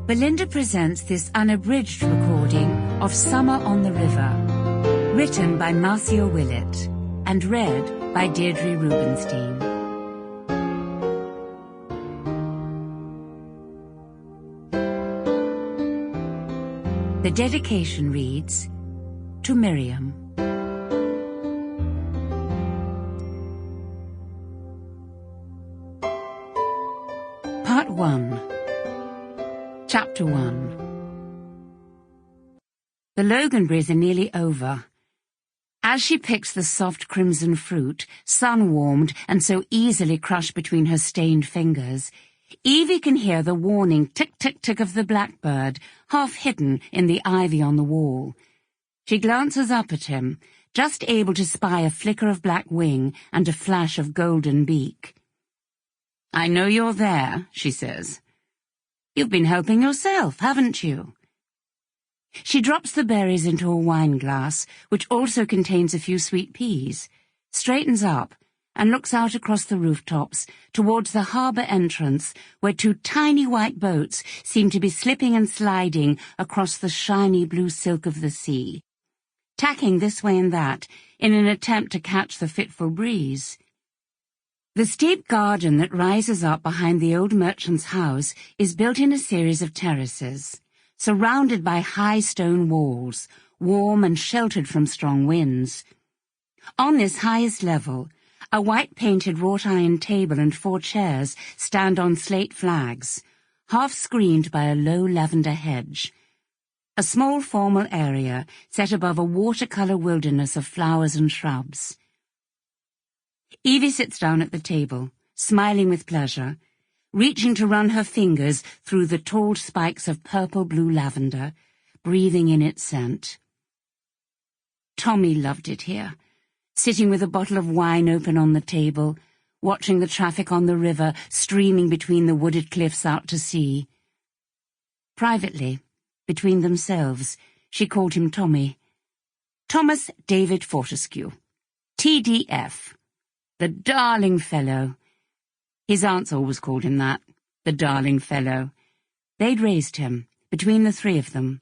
Belinda presents this unabridged recording of Summer on the River, written by Marcia Willett and read by Deidre Rubenstein. The dedication reads, To Miriam. Part 1. Chapter 1. The Loganberries are nearly over. As she picks the soft crimson fruit, sun-warmed and so easily crushed between her stained fingers, Evie can hear the warning tick-tick-tick of the blackbird, half hidden in the ivy on the wall. She glances up at him, just able to spy a flicker of black wing and a flash of golden beak. "I know you're there," she says. "You've been helping yourself, haven't you?" She drops the berries into a wine glass, which also contains a few sweet peas, straightens up, and looks out across the rooftops towards the harbour entrance, where two tiny white boats seem to be slipping and sliding across the shiny blue silk of the sea, tacking this way and that in an attempt to catch the fitful breeze. The steep garden that rises up behind the old merchant's house is built in a series of terraces, surrounded by high stone walls, warm and sheltered from strong winds. On this highest level, a white-painted wrought-iron table and 4 chairs stand on slate flags, half-screened by a low lavender hedge. A small formal area set above a watercolour wilderness of flowers and shrubs. Evie sits down at the table, smiling with pleasure, reaching to run her fingers through the tall spikes of purple-blue lavender, breathing in its scent. Tommy loved it here, sitting with a bottle of wine open on the table, watching the traffic on the river streaming between the wooded cliffs out to sea. Privately, between themselves, she called him Tommy. Thomas David Fortescue, TDF. The darling fellow. His aunts always called him that, the darling fellow. They'd raised him, between the 3 of them,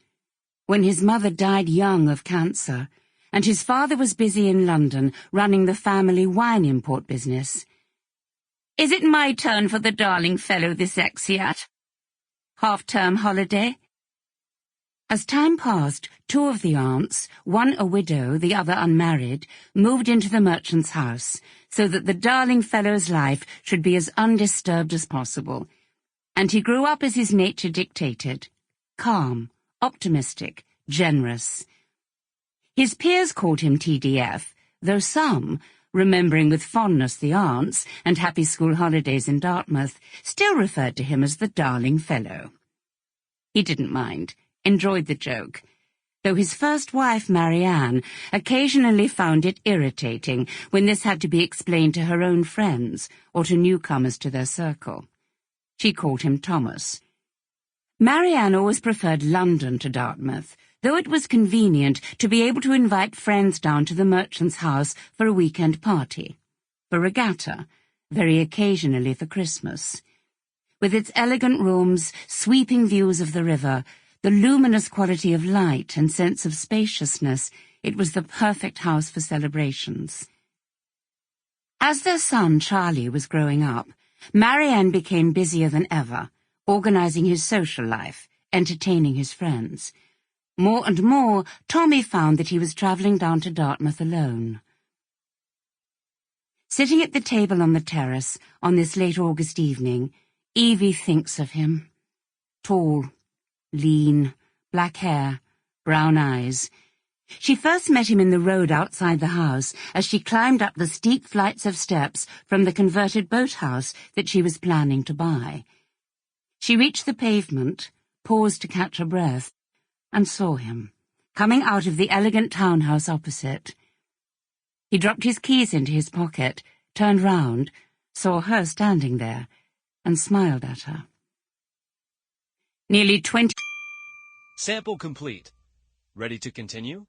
when his mother died young of cancer, and his father was busy in London running the family wine import business. "Is it my turn for the darling fellow this exeat? Half-term holiday?" As time passed, 2 of the aunts, one a widow, the other unmarried, moved into the merchant's house, so that the darling fellow's life should be as undisturbed as possible, and he grew up as his nature dictated, calm, optimistic, generous. His peers called him TDF, though some, remembering with fondness the aunts and happy school holidays in Dartmouth, still referred to him as the darling fellow. He didn't mind, enjoyed the joke, though his first wife, Marianne, occasionally found it irritating when this had to be explained to her own friends or to newcomers to their circle. She called him Thomas. Marianne always preferred London to Dartmouth, though it was convenient to be able to invite friends down to the merchant's house for a weekend party, for regatta, very occasionally for Christmas. With its elegant rooms, sweeping views of the river, the luminous quality of light and sense of spaciousness, it was the perfect house for celebrations. As their son, Charlie, was growing up, Marianne became busier than ever, organising his social life, entertaining his friends. More and more, Tommy found that he was travelling down to Dartmouth alone. Sitting at the table on the terrace on this late August evening, Evie thinks of him. Tall, lean, black hair, brown eyes. She first met him in the road outside the house as she climbed up the steep flights of steps from the converted boathouse that she was planning to buy. She reached the pavement, paused to catch her breath, and saw him, coming out of the elegant townhouse opposite. He dropped his keys into his pocket, turned round, saw her standing there, and smiled at her. Nearly 20... Sample complete. Ready to continue?